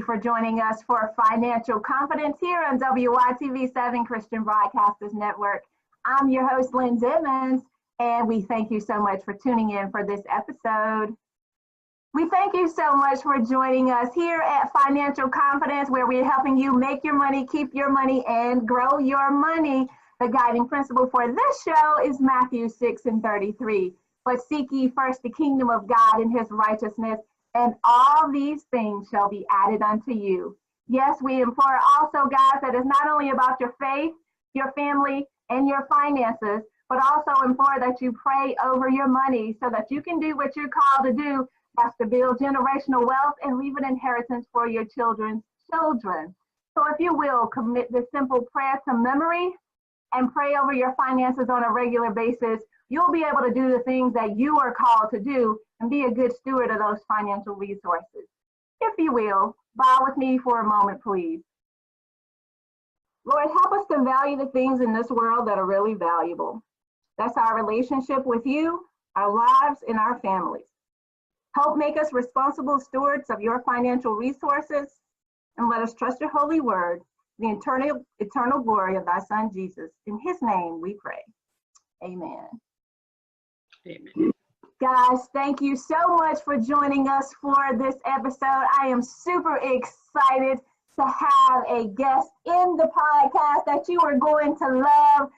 for joining us for Financial Confidence here on WYTV7 Christian Broadcasters Network. I'm your host, Lynn Demmons, and we thank you so much for tuning in for this episode. We thank you so much for joining us here at Financial Confidence, where we're helping you make your money, keep your money, and grow your money. The guiding principle for this show is Matthew 6:33. But seek ye first the kingdom of God and his righteousness, and all these things shall be added unto you. Yes, we implore also, guys, that it's not only about your faith, your family, and your finances, but also implore that you pray over your money so that you can do what you're called to do. That's to build generational wealth and leave an inheritance for your children's children. So if you will, commit this simple prayer to memory and pray over your finances on a regular basis. You'll be able to do the things that you are called to do and be a good steward of those financial resources. If you will, bow with me for a moment, please. Lord, help us to value the things in this world that are really valuable. That's our relationship with you, our lives, and our families. Help make us responsible stewards of your financial resources, and let us trust your holy word, the eternal glory of thy son, Jesus. In his name we pray. Amen. Amen. Guys, thank you so much for joining us for this episode. I am super excited to have a guest in the podcast that you are going to love.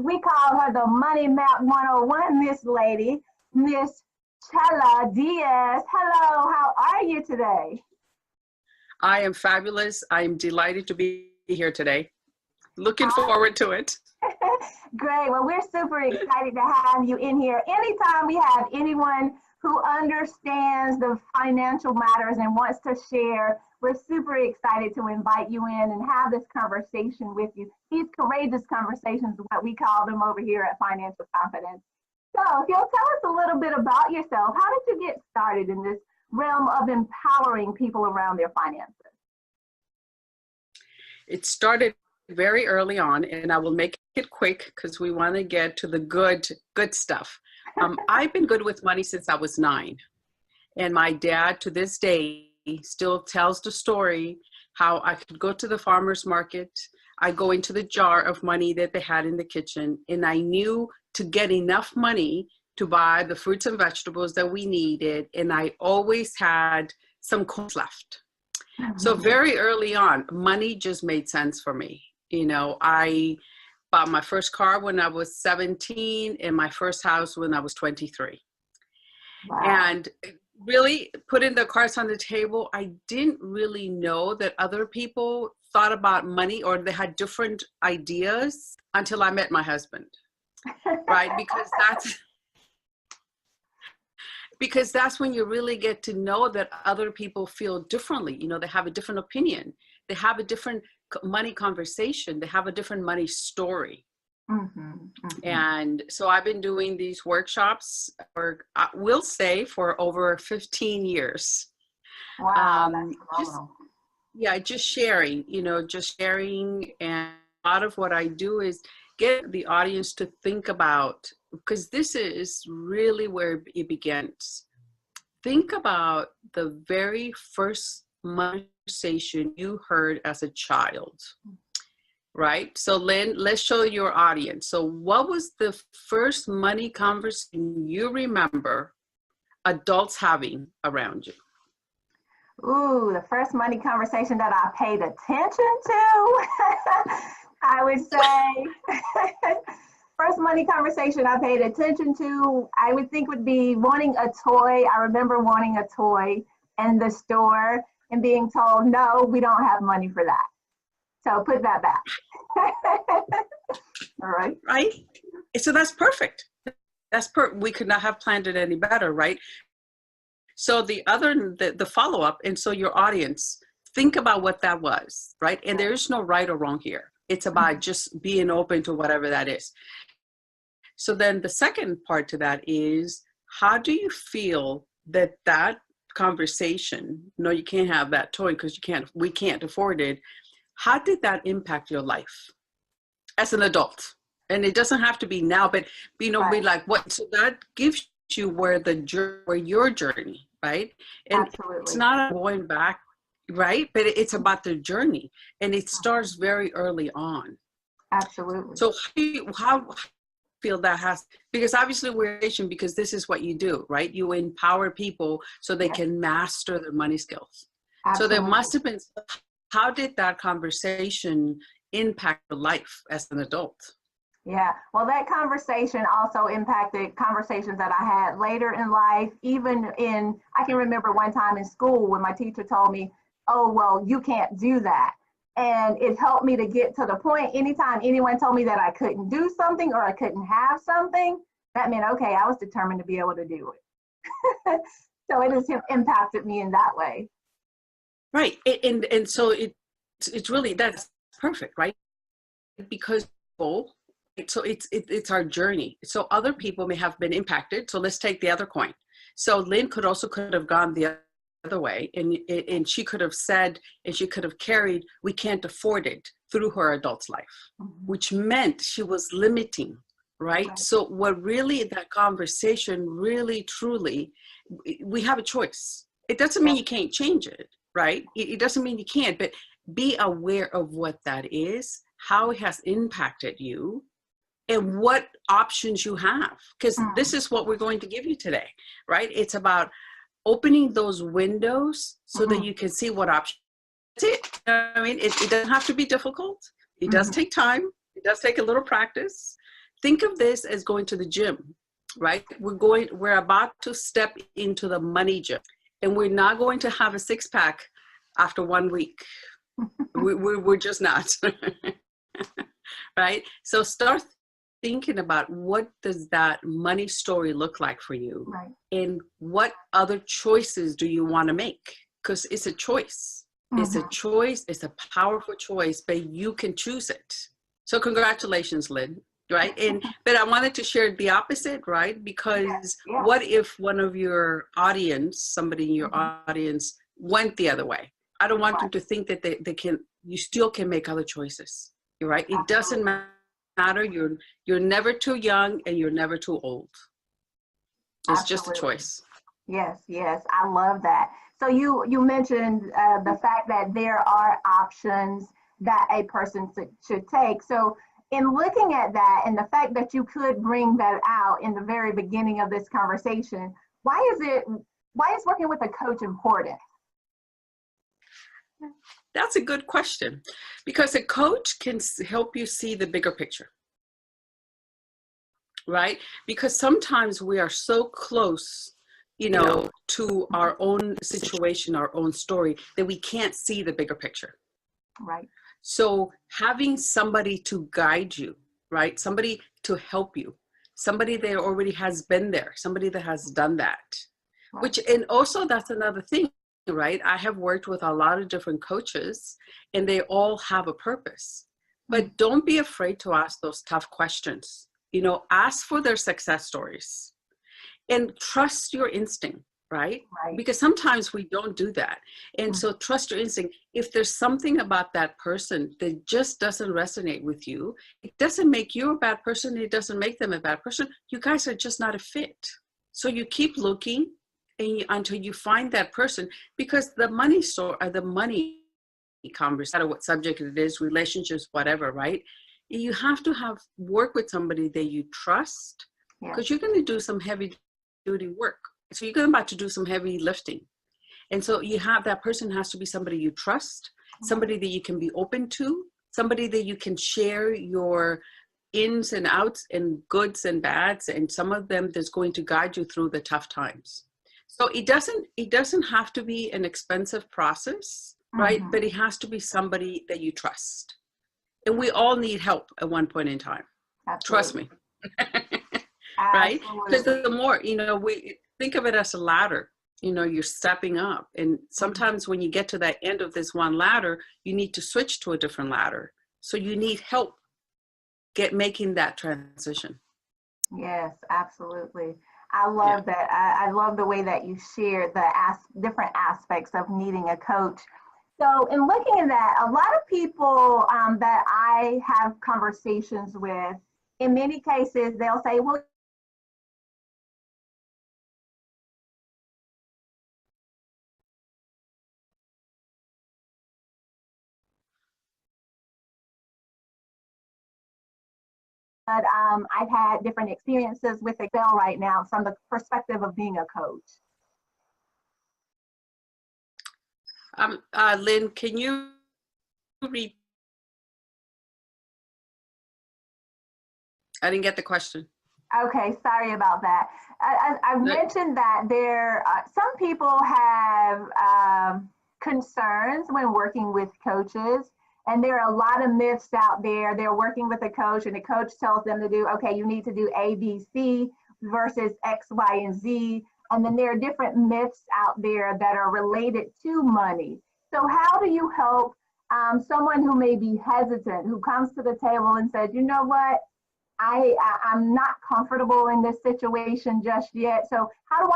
We call her the Money Map 101, Miss Lady, Miss Chela Diaz. Hello, how are you today? I am fabulous. I'm delighted to be here today. Looking forward to it. Great. Well, we're super excited to have you in here. Anytime we have anyone who understands the financial matters and wants to share, we're super excited to invite you in and have this conversation with you. These courageous conversations, what we call them over here at Financial Confidence. So if you'll tell us a little bit about yourself, how did you get started in this realm of empowering people around their finances? It started very early on, and I will make it quick because we want to get to the good stuff. I've been good with money since I was 9. And my dad, to this day, still tells the story how I could go to the farmer's market. I go into the jar of money that they had in the kitchen, and I knew to get enough money to buy the fruits and vegetables that we needed, and I always had some coins left. So very early on, money just made sense for me. You know, I bought my first car when I was 17 and my first house when I was 23. Wow. And really putting the cards on the table, I didn't really know that other people thought about money or they had different ideas until I met my husband, right? Because that's when you really get to know that other people feel differently. You know, they have a different opinion. They have a different money conversation. They have a different money story. And so I've been doing these workshops for, I will say, for over 15 years. Wow, that's phenomenal. Just sharing, and a lot of what I do is get the audience to think about, because this is really where it begins. Think about the very first conversation you heard as a child, right? So Lynn, let's show your audience. So what was the first money conversation you remember adults having around you? Ooh, the first money conversation that I paid attention to, I would say, first money conversation I paid attention to, I would think would be wanting a toy. I remember wanting a toy in the store and being told, no, we don't have money for that. So put that back. All right. Right. So that's perfect. We could not have planned it any better, right? So the follow-up, and so your audience, think about what that was, right? And there is no right or wrong here. It's about just being open to whatever that is. So then the second part to that is, how do you feel that conversation, no, you can't have that toy because we can't afford it. How did that impact your life as an adult? And it doesn't have to be now, but be like what, so that gives you where your journey, right? And Absolutely. It's not going back right? But it's about their journey, and it starts very early on. Absolutely. So how feel that has, because obviously we're patient, because this is what you do, right? You empower people so they can master their money skills. Absolutely. So there must have been, how did that conversation impact your life as an adult? Yeah, well, that conversation also impacted conversations that I had later in life. I can remember one time in school when my teacher told me, oh, well, you can't do that. And it helped me to get to the point. Anytime anyone told me that I couldn't do something or I couldn't have something, that meant, okay, I was determined to be able to do it. So it has impacted me in that way. Right. And so it's really, that's perfect, right? Because so it's our journey. So other people may have been impacted. So let's take the other coin. So Lynn could have gone the other way, and she could have said, and she could have carried, we can't afford it, through her adult life, which meant she was limiting, right? So what really, that conversation really, truly, we have a choice. It doesn't mean you can't change it, right? It doesn't mean you can't, but be aware of what that is, how it has impacted you, and what options you have, because this is what we're going to give you today, right? It's about opening those windows so that you can see what options. That's it. I mean, it doesn't have to be difficult. It does take time. It does take a little practice. Think of this as going to the gym, right? We're about to step into the money gym, and we're not going to have a six-pack after 1 week. We're just not. Right? So start thinking about, what does that money story look like for you? Right. And what other choices do you want to make? Because it's a choice. It's a choice. It's a powerful choice, but you can choose it. So congratulations, Lynn. Right? But I wanted to share the opposite, right? Because what if one of your audience, somebody in your audience, went the other way? I don't want them to think that you still can make other choices. You're right. It doesn't matter. You're never too young, and you're never too old. It's just a choice. Yes, I love that. So you mentioned the fact that there are options that a person should take. So in looking at that, and the fact that you could bring that out in the very beginning of this conversation, why is working with a coach important? That's a good question, because a coach can help you see the bigger picture, right? Because sometimes we are so close, to our own situation, our own story, that we can't see the bigger picture. Right. So having somebody to guide you, right? Somebody to help you, somebody that already has been there, somebody that has done that, and also that's another thing. Right? I have worked with a lot of different coaches, and they all have a purpose, but don't be afraid to ask those tough questions. Ask for their success stories and trust your instinct, right? Because sometimes we don't do that. And so trust your instinct. If there's something about that person that just doesn't resonate with you, it doesn't make you a bad person. It doesn't make them a bad person. You guys are just not a fit. So you keep looking until you find that person, because the money conversation, no matter what subject it is, relationships, whatever, right? You have to work with somebody that you trust, because you're going to do some heavy duty work. So you're about to do some heavy lifting. And so that person has to be somebody you trust, somebody that you can be open to, somebody that you can share your ins and outs and goods and bads, and some of them that's going to guide you through the tough times. So it doesn't have to be an expensive process, right? But it has to be somebody that you trust. And we all need help at one point in time. Absolutely. Trust me. Right? Because the more, we think of it as a ladder. You're stepping up. And sometimes when you get to that end of this one ladder, you need to switch to a different ladder. So you need help making that transition. Yes, absolutely. I love that. I love the way that you share the different aspects of needing a coach. So in looking at that, a lot of people that I have conversations with, in many cases, they'll say, well, I've had different experiences with Excel right now from the perspective of being a coach. Lynn, can you read? I didn't get the question. Okay, sorry about that. I mentioned that some people have concerns when working with coaches, and there are a lot of myths out there. They're working with a coach, and the coach tells them to do, okay, you need to do A, B, C versus X, Y, and Z. And then there are different myths out there that are related to money. So how do you help someone who may be hesitant, who comes to the table and says, you know what, I'm not comfortable in this situation just yet. So how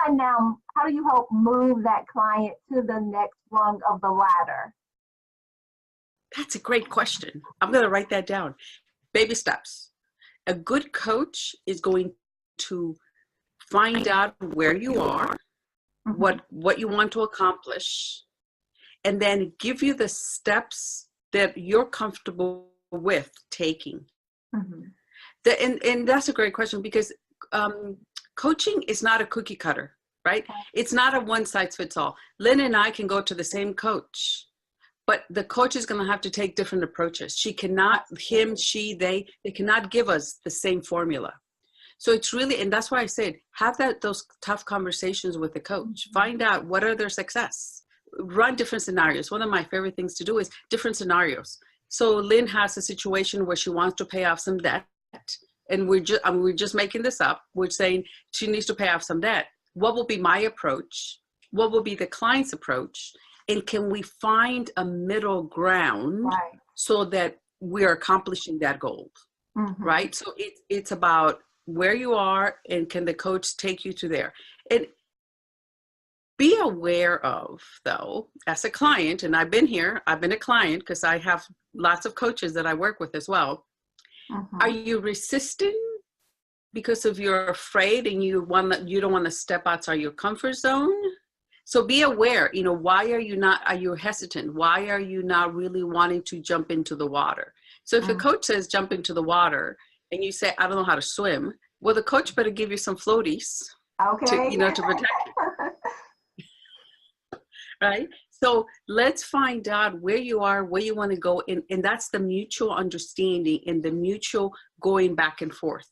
do you help move that client to the next rung of the ladder? That's a great question. I'm going to write that down. Baby steps. A good coach is going to find out where you are, what you want to accomplish, and then give you the steps that you're comfortable with taking. And that's a great question, because coaching is not a cookie cutter, right? It's not a one size fits all. Lynn and I can go to the same coach, but the coach is going to have to take different approaches. She cannot, him, she, they cannot give us the same formula. So it's really, and that's why I said, have those tough conversations with the coach. Find out what are their success. Run different scenarios. One of my favorite things to do is different scenarios. So Lynn has a situation where she wants to pay off some debt. And we're just making this up. We're saying she needs to pay off some debt. What will be my approach? What will be the client's approach? And can we find a middle ground so that we're accomplishing that goal, right? So it's about where you are, and can the coach take you to there? And be aware of, though, as a client, and I've been a client because I have lots of coaches that I work with as well. Are you resisting because of you're afraid and you don't want to step outside your comfort zone? So be aware, why are you hesitant? Why are you not really wanting to jump into the water? So if a coach says jump into the water and you say, I don't know how to swim, well, the coach better give you some floaties to protect you. Right? So let's find out where you are, where you want to go. And that's the mutual understanding and the mutual going back and forth.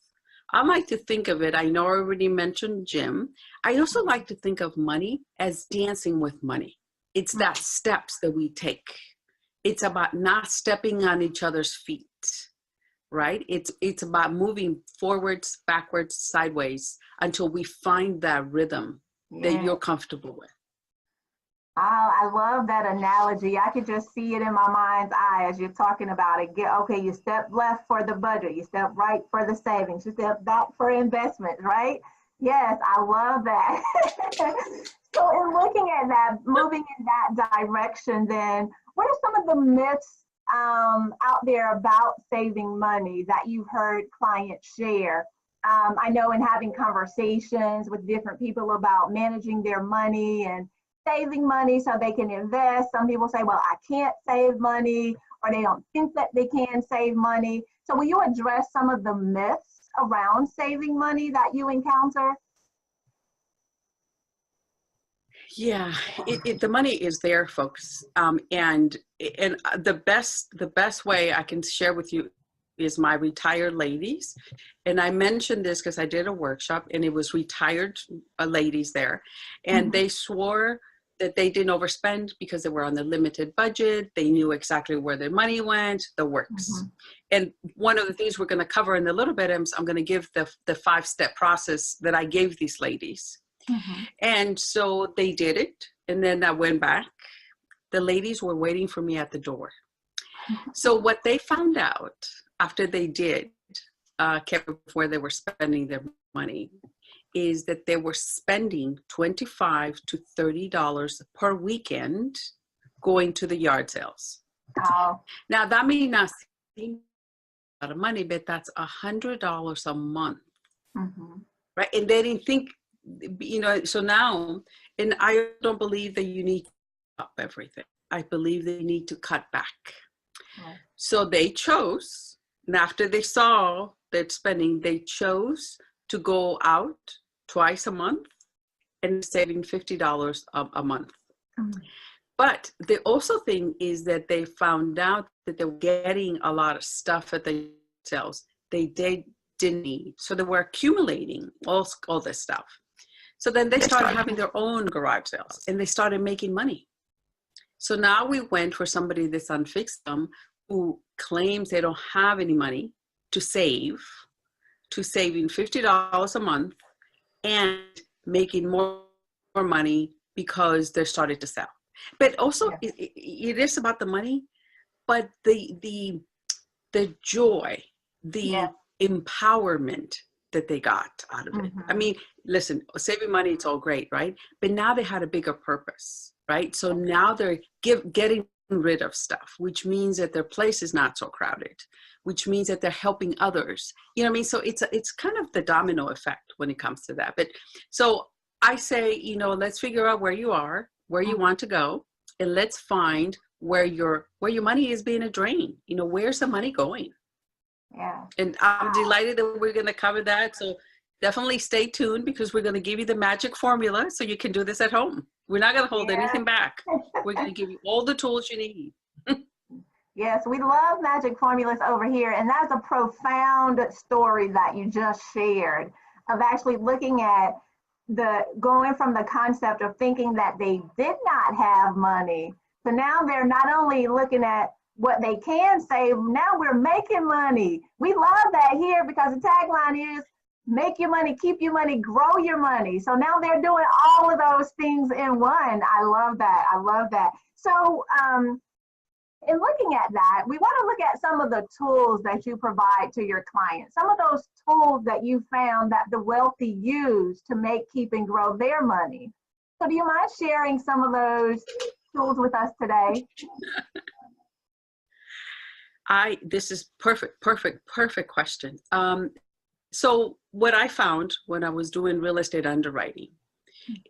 I like to think of it, I know I already mentioned gym. I also like to think of money as dancing with money. It's that steps that we take. It's about not stepping on each other's feet, right? It's about moving forwards, backwards, sideways until we find that rhythm that you're comfortable with. Oh, I love that analogy. I could just see it in my mind's eye as you're talking about it. You step left for the budget, you step right for the savings, you step back for investment, right? Yes, I love that. So in looking at that, moving in that direction, then what are some of the myths out there about saving money that you've heard clients share? I know in having conversations with different people about managing their money and saving money so they can invest. Some people say, well, I can't save money, or they don't think that they can save money. So will you address some of the myths around saving money that you encounter? Yeah, the money is there, folks. And the best way I can share with you is my retired ladies. And I mentioned this because I did a workshop and it was retired ladies there. And they swore that they didn't overspend because they were on the limited budget. They knew exactly where their money went, the works. And one of the things we're going to cover in a little bit, I'm going to give the 5-step process that I gave these ladies. And so they did it. And then I went back. The ladies were waiting for me at the door. So what they found out after they did care where they were spending their money is that they were spending $25 to $30 per weekend going to the yard sales. Oh. Now that may not seem a lot of money, but that's $100 a month, right? And they didn't think, so now, and I don't believe that you need to up everything. I believe they need to cut back. So they chose, and after they saw they're spending, they chose to go out twice a month and saving $50 a month. But the also thing is that they found out that they were getting a lot of stuff at the sales they didn't need. So they were accumulating all this stuff. So then they started having their own garage sales and they started making money. So now we went for somebody that's on fixed income who claims they don't have any money to saving $50 a month and making more money because they're starting to sell. But also it is about the money, but the joy, the empowerment that they got out of it. I mean, listen, saving money, it's all great, right? But now they had a bigger purpose, right? So now they're getting rid of stuff, which means that their place is not so crowded, which means that they're helping others. You know what I mean? So it's kind of the domino effect when it comes to that. But so I say, you know, let's figure out where you are, where you want to go, and let's find where your money is being a drain. You know, where's the money going? Yeah. And I'm delighted that we're going to cover that. So definitely stay tuned because we're going to give you the magic formula so you can do this at home. We're not going to hold anything back. We're going to give you all the tools you need. Yes, we love magic formulas over here. And that's a profound story that you just shared of actually looking at going from the concept of thinking that they did not have money. So now they're not only looking at what they can save, now we're making money. We love that here because the tagline is make your money, keep your money, grow your money. So now they're doing all of those things in one. I love that. I love that. So in looking at that, we want to look at some of the tools that you provide to your clients, some of those tools that you found that the wealthy use to make, keep, and grow their money. So do you mind sharing some of those tools with us today? This is perfect question. So what I found when I was doing real estate underwriting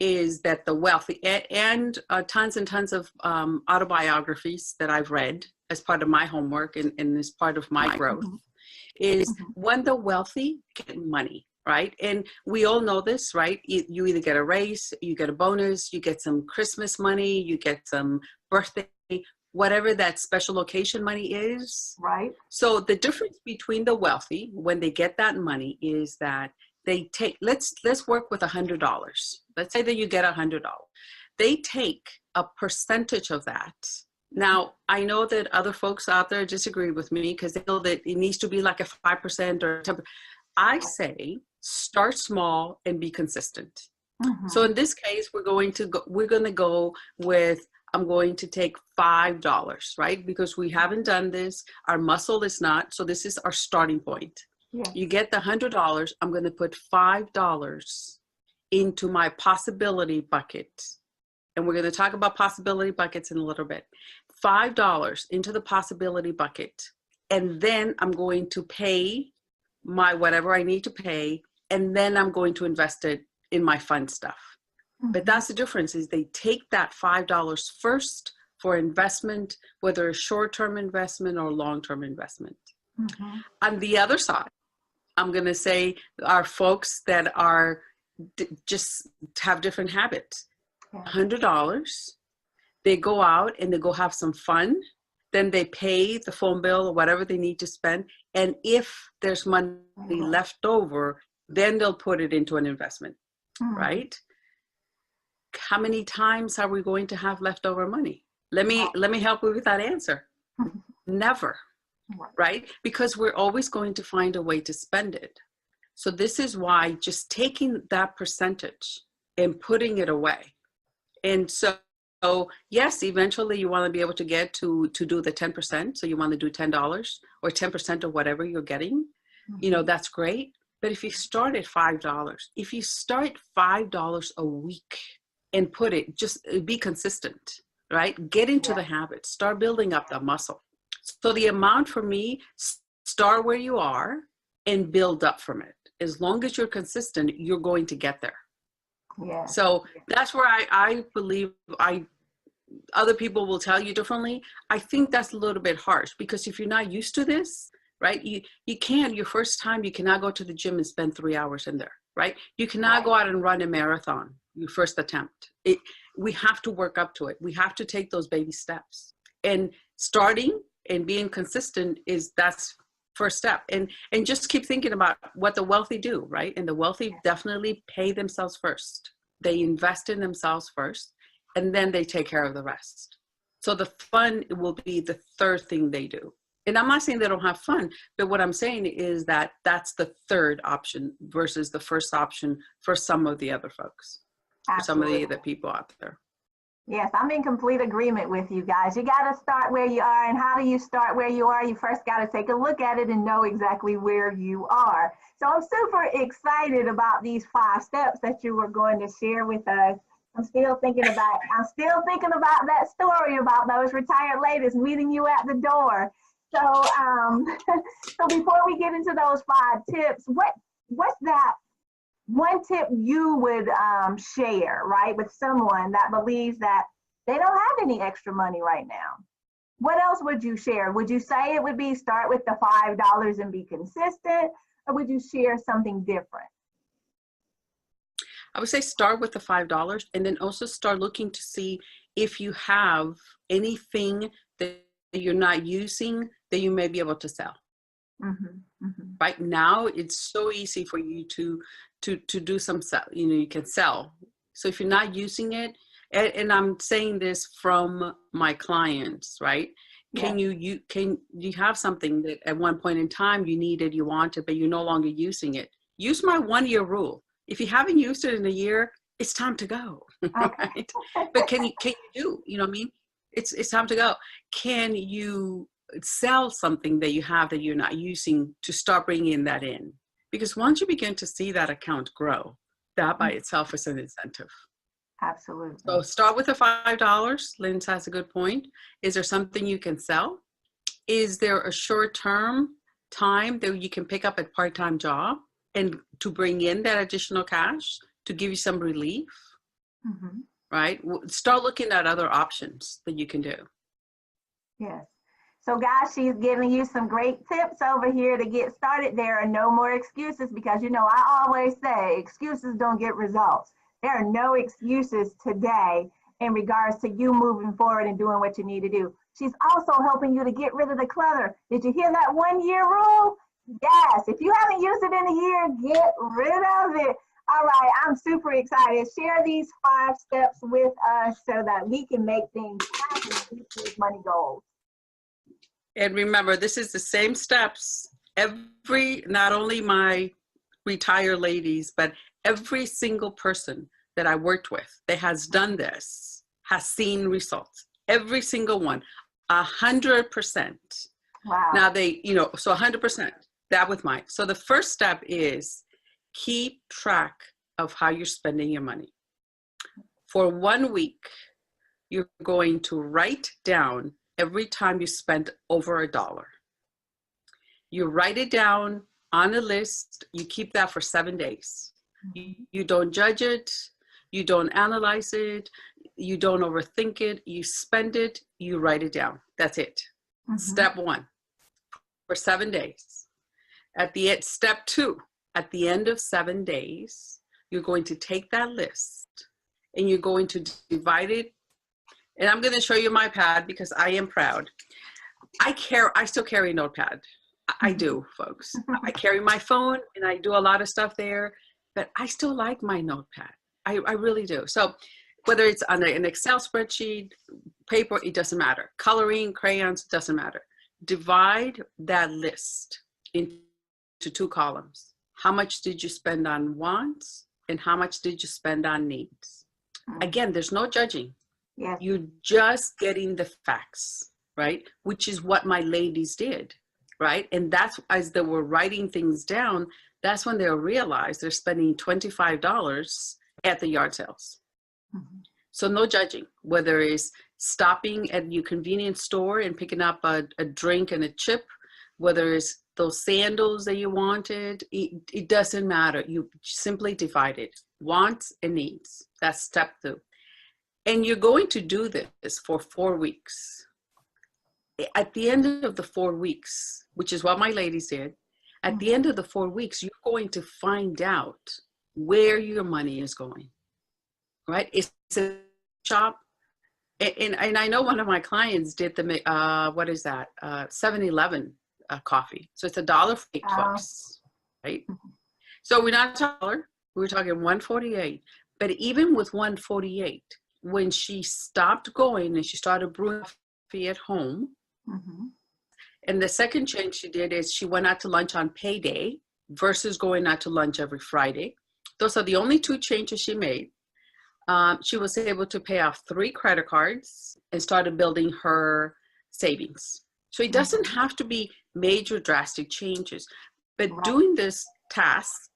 is that the wealthy and tons and tons of autobiographies that I've read as part of my homework and as part of my growth is when the wealthy get money, right? And we all know this, right? You either get a raise, you get a bonus, you get some Christmas money, you get some birthday, whatever that special occasion money is. Right. So the difference between the wealthy when they get that money is that they take, let's work with $100. Let's say that you get $100. They take a percentage of that. Now, I know that other folks out there disagree with me because they know that it needs to be like a 5% or 10%. I say start small and be consistent. So in this case, we're going to go with, I'm going to take $5, right? Because we haven't done this. Our muscle is not. So this is our starting point. Yeah. You get the $100. I'm going to put $5 into my possibility bucket. And we're going to talk about possibility buckets in a little bit. $5 into the possibility bucket. And then I'm going to pay my whatever I need to pay. And then I'm going to invest it in my fun stuff. But that's the difference is they take that $5 first for investment, whether a short-term investment or long-term investment. On the other side, I'm going to say our folks that are just have different habits. $100, they go out and they go have some fun. Then they pay the phone bill or whatever they need to spend. And if there's money left over, then they'll put it into an investment, right? How many times are we going to have leftover money? Let me help you with that answer. Never, right? Because we're always going to find a way to spend it. So this is why just taking that percentage and putting it away. And so yes, eventually you want to be able to get to do the 10%. So you want to do $10 or 10% of whatever you're getting, you know, that's great. But if you start at $5, if you start $5 a week, and put it, just be consistent, right? Get into the habit, start building up the muscle. So the amount for me, start where you are and build up from it. As long as you're consistent, you're going to get there. Yeah. So that's where I believe other people will tell you differently. I think that's a little bit harsh because if you're not used to this, right? You can't, your first time, you cannot go to the gym and spend 3 hours in there, right? You cannot go out and run a marathon, your first attempt. We have to work up to it. We have to take those baby steps. And starting and being consistent that's first step. And just keep thinking about what the wealthy do, right? And the wealthy definitely pay themselves first. They invest in themselves first, and then they take care of the rest. So the fun will be the third thing they do. And I'm not saying they don't have fun, but what I'm saying is that that's the third option versus the first option for some of the other folks, for some of the other people out there. Yes, I'm in complete agreement with you guys. You got to start where you are. And how do you start where you are? You first got to take a look at it and know exactly where you are. So I'm super excited about these 5 steps that you were going to share with us. I'm still thinking about that story about those retired ladies meeting you at the door. So, so before we get into those 5 tips, what's that one tip you would share, right, with someone that believes that they don't have any extra money right now? What else would you share? Would you say it would be start with the $5 and be consistent, or would you share something different? I would say start with the $5 and then also start looking to see if you have anything that you're not using that you may be able to sell. Right now, it's so easy for you to do some sell. You can sell. So if you're not using it, and I'm saying this from my clients, right? Can you have something that at one point in time you needed, you wanted, but you're no longer using it? Use my 1-year rule. If you haven't used it in a year, it's time to go, right? But can you do, you know what I mean? It's time to go. Can you sell something that you have that you're not using to start bringing that in? Because once you begin to see that account grow, that by itself is an incentive. Absolutely. So start with the $5. Lynn has a good point. Is there something you can sell? Is there a short-term time that you can pick up a part-time job and to bring in that additional cash to give you some relief? Right? Start looking at other options that you can do. Yes. So guys, she's giving you some great tips over here to get started. There are no more excuses because, I always say excuses don't get results. There are no excuses today in regards to you moving forward and doing what you need to do. She's also helping you to get rid of the clutter. Did you hear that 1-year rule? Yes. If you haven't used it in a year, get rid of it. All right. I'm super excited. Share these 5 steps with us so that we can make things happen and reach these money goals. And remember, this is the same steps not only my retired ladies, but every single person that I worked with that has done this has seen results. Every single one, 100%. Wow. Now so 100%, that with mine. So the first step is keep track of how you're spending your money. For 1 week, you're going to write down every time you spend over $1. You write it down on a list. You keep that for 7 days. You don't judge it. You don't analyze it. You don't overthink it. You spend it. You write it down. That's it. Step 1 for 7 days. Step 2, at the end of 7 days, you're going to take that list and you're going to divide it. And I'm going to show you my pad because I am proud. I still carry a notepad. I do, folks. I carry my phone and I do a lot of stuff there, but I still like my notepad. I really do. So whether it's on an Excel spreadsheet, paper, it doesn't matter. Coloring, crayons, doesn't matter. Divide that list into 2 columns. How much did you spend on wants and how much did you spend on needs? Again, there's no judging. Yes. You're just getting the facts, right? Which is what my ladies did, right? And that's as they were writing things down, that's when they'll realize they're spending $25 at the yard sales. So no judging, whether it's stopping at your convenience store and picking up a drink and a chip, whether it's those sandals that you wanted, it doesn't matter. You simply divide it, wants and needs. That's step 2. And you're going to do this for 4 weeks. at the end of the 4 weeks, which is what my ladies did, at the end of the 4 weeks, you're going to find out where your money is going, right? It's a shop. And I know one of my clients did the, what is that? 7-Eleven coffee. So it's $1 for 8 folks, right? So we're not $1, we're talking $1.48. But even with $1.48, when she stopped going and she started brewing coffee at home, and the second change she did is she went out to lunch on payday versus going out to lunch every Friday. Those are the only 2 changes she made. She was able to pay off 3 credit cards and started building her savings. So it doesn't have to be major drastic changes, but doing this task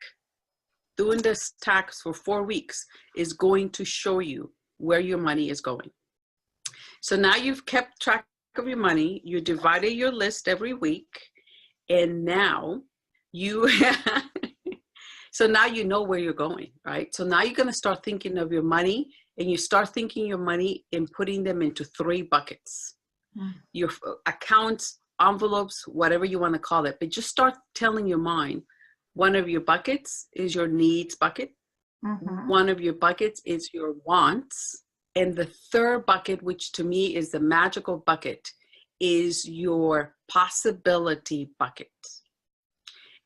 for 4 weeks is going to show you where your money is going. So now you've kept track of your money, you divided your list every week, and now you so now you know where you're going, right? So now you're going to start thinking of your money, and you start thinking your money and putting them into 3 buckets. Your accounts, envelopes, whatever you want to call it, but just start telling your mind, one of your buckets is your needs bucket. One of your buckets is your wants. And the third bucket, which to me is the magical bucket, is your possibility bucket.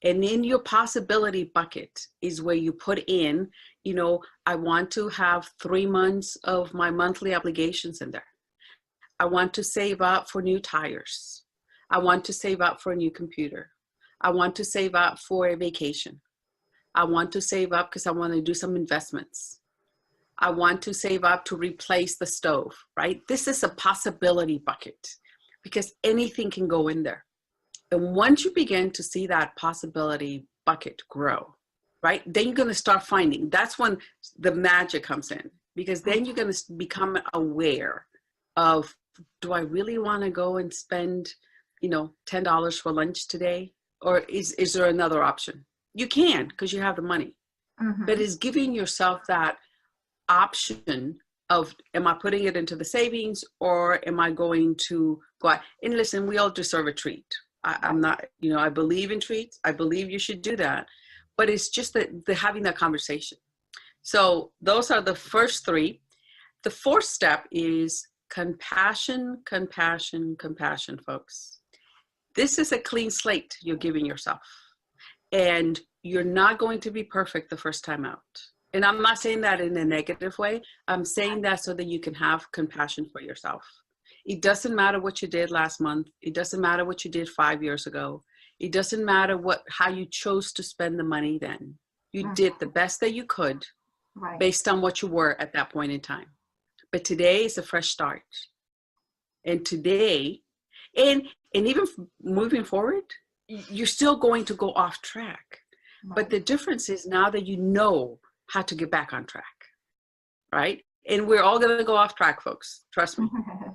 And in your possibility bucket is where you put in, you know, I want to have 3 months of my monthly obligations in there. I want to save up for new tires. I want to save up for a new computer. I want to save up for a vacation. I want to save up because I want to do some investments. I want to save up to replace the stove, right? This is a possibility bucket because anything can go in there. And once you begin to see that possibility bucket grow, right, then you're going to start finding, that's when the magic comes in, because then you're going to become aware of, do I really want to go and spend, you know, $10 for lunch today? Or is there another option? You can, because you have the money. But it's giving yourself that option of, am I putting it into the savings, or am I going to go out? And listen, we all deserve a treat. I'm not, you know, I believe in treats. I believe you should do that. But it's just the having that conversation. So those are the first 3. The 4th step is compassion, compassion, compassion, folks. This is a clean slate you're giving yourself. And you're not going to be perfect the first time out. And I'm not saying that in a negative way. I'm saying that so that you can have compassion for yourself. It doesn't matter what you did last month. It doesn't matter what you did 5 years ago. It doesn't matter how you chose to spend the money then. You did the best that you could based on what you were at that point in time. But today is a fresh start. And today, and even moving forward, you're still going to go off track. But the difference is now that you know how to get back on track, right? And we're all going to go off track, folks. Trust me.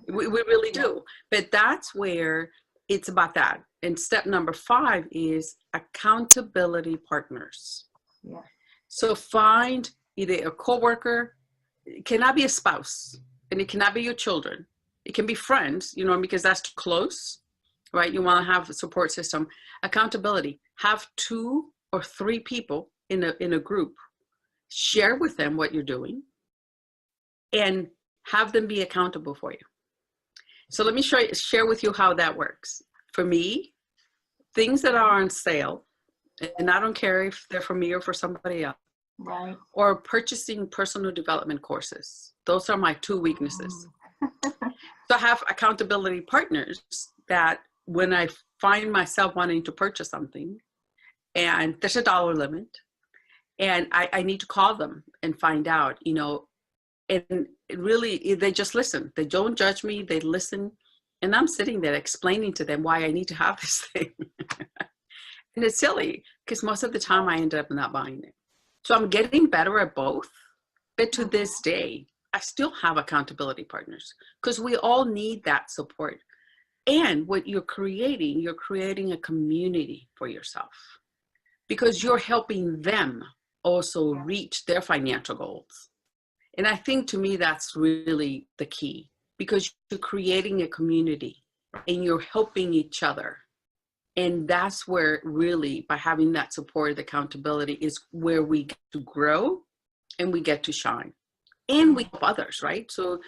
We really do. But that's where it's about that. And step number 5 is accountability partners. So find either a coworker. It cannot be a spouse, and it cannot be your children. It can be friends, you know, because that's too close, right? You want to have a support system. Accountability. Have 2 or 3 people in a group. Share with them what you're doing and have them be accountable for you. So let me share with you how that works. For me, things that are on sale, and I don't care if they're for me or for somebody else, or purchasing personal development courses. Those are my 2 weaknesses. So I have accountability partners that when I find myself wanting to purchase something and there's a dollar limit, and I need to call them and find out, you know, and really, they just listen. They don't judge me. They listen. And I'm sitting there explaining to them why I need to have this thing. And it's silly because most of the time I end up not buying it. So I'm getting better at both. But to this day, I still have accountability partners because we all need that support. And what you're creating a community for yourself because you're helping them also reach their financial goals. And I think to me, that's really the key because you're creating a community and you're helping each other. And that's where really, by having that support, accountability is where we get to grow and we get to shine. And we help others, right? So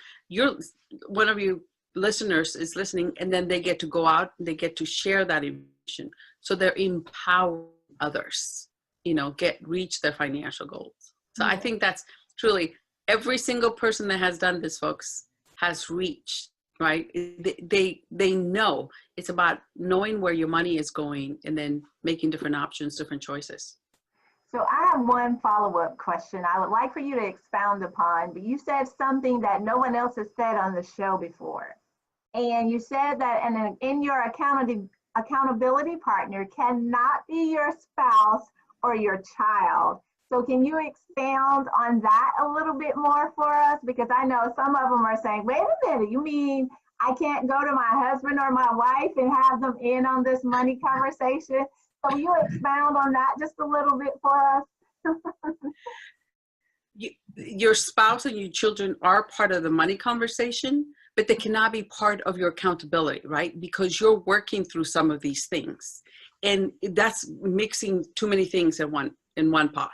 one of you listeners is listening, and then they get to go out and they get to share that information. So they're empowering others, reach their financial goals. So I think that's truly every single person that has done this, folks, has reached, right? They know it's about knowing where your money is going and then making different options, different choices. So I have one follow-up question I would like for you to expound upon, but you said something that no one else has said on the show before. And you said that in your accountability partner cannot be your spouse or your child. So can you expound on that a little bit more for us? Because I know some of them are saying, wait a minute, you mean I can't go to my husband or my wife and have them in on this money conversation? So will you expound on that just a little bit for us? Your spouse and your children are part of the money conversation, but they cannot be part of your accountability, right? Because you're working through some of these things. And that's mixing too many things in one pot,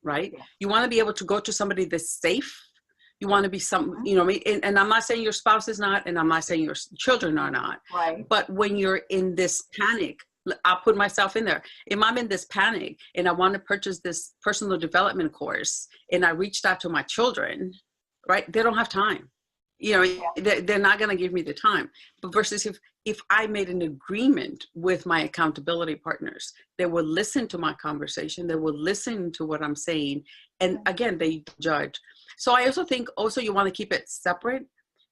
right? Yeah. You want to be able to go to somebody that's safe. You want to be and I'm not saying your spouse is not, and I'm not saying your children are not. Right. But when you're in this panic, I'll put myself in there. If I'm in this panic and I want to purchase this personal development course and I reached out to my children, right? They don't have time. They're not going to give me the time. But versus if I made an agreement with my accountability partners, they will listen to my conversation. They will listen to what I'm saying. And again, they judge. So I also think you want to keep it separate,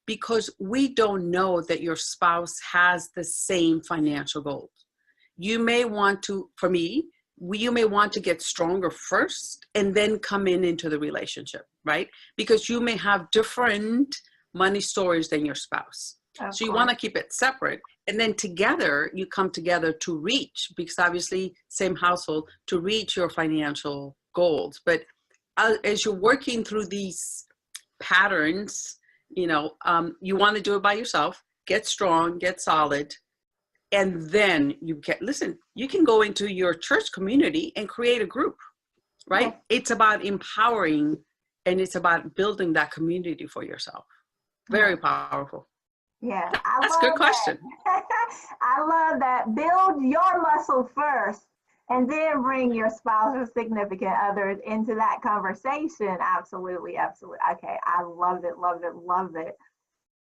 because we don't know that your spouse has the same financial goals. You may want to, for me, you may want to get stronger first and then come into the relationship, right? Because you may have different money stories than your spouse. So you want to keep it separate, and then together you come together to reach, because obviously same household, to reach your financial goals. But as you're working through these patterns, you want to do it by yourself, get strong, get solid. And then you can go into your church community and create a group, right? Yeah. It's about empowering, and it's about building that community for yourself. Very powerful. Yeah. That's a good question. I love that. Build your muscle first and then bring your spouse or significant others into that conversation. Absolutely. Absolutely. Okay. I love it. Love it. Love it.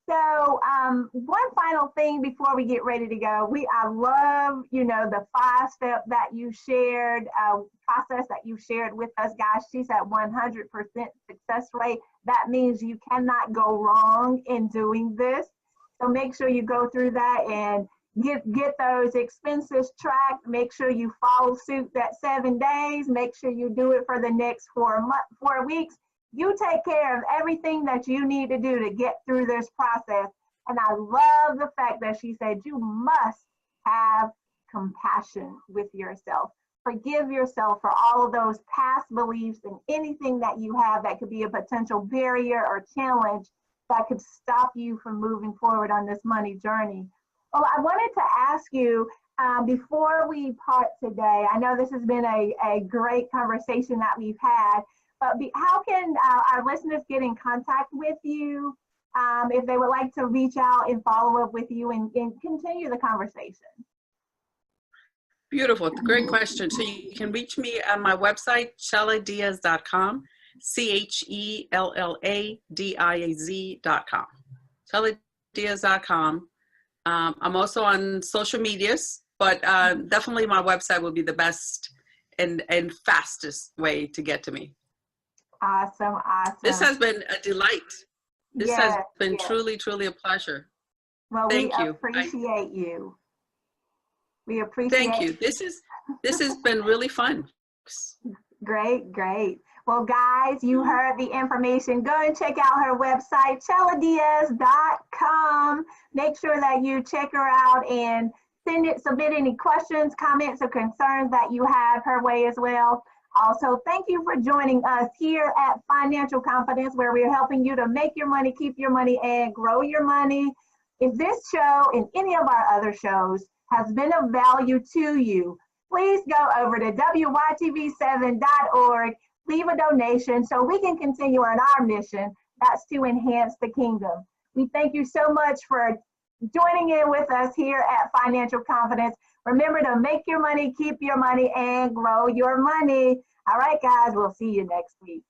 So one final thing before we get ready to go, I love, the 5-step that you shared, process that you shared with us, guys. She's at 100% success rate. That means you cannot go wrong in doing this. So make sure you go through that and get those expenses tracked. Make sure you follow suit that 7 days. Make sure you do it for the next 4 weeks. You take care of everything that you need to do to get through this process. And I love the fact that she said you must have compassion with yourself. Forgive yourself for all of those past beliefs and anything that you have that could be a potential barrier or challenge that could stop you from moving forward on this money journey. Well, I wanted to ask you, before we part today, I know this has been a great conversation that we've had, but how can our listeners get in contact with you if they would like to reach out and follow up with you and continue the conversation? Beautiful. Great question. So you can reach me on my website, cheladiaz.com, CHELLADIAZ.com, cheladiaz.com. I'm also on social medias, but definitely my website will be the best and fastest way to get to me. Awesome. This has been a delight. This has been truly, truly a pleasure. Well, we appreciate you. We appreciate. Thank you. This has been really fun. Great. Well, guys, you heard the information. Go and check out her website, cheladiaz.com. Make sure that you check her out and submit any questions, comments, or concerns that you have her way as well. Also, thank you for joining us here at Financial Confidence, where we're helping you to make your money, keep your money, and grow your money. If this show and any of our other shows has been of value to you, please go over to WYTV7.org, leave a donation so we can continue on our mission. That's to enhance the kingdom. We thank you so much for joining in with us here at Financial Confidence. Remember to make your money, keep your money, and grow your money. All right, guys, we'll see you next week.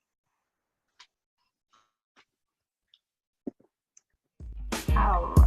All right.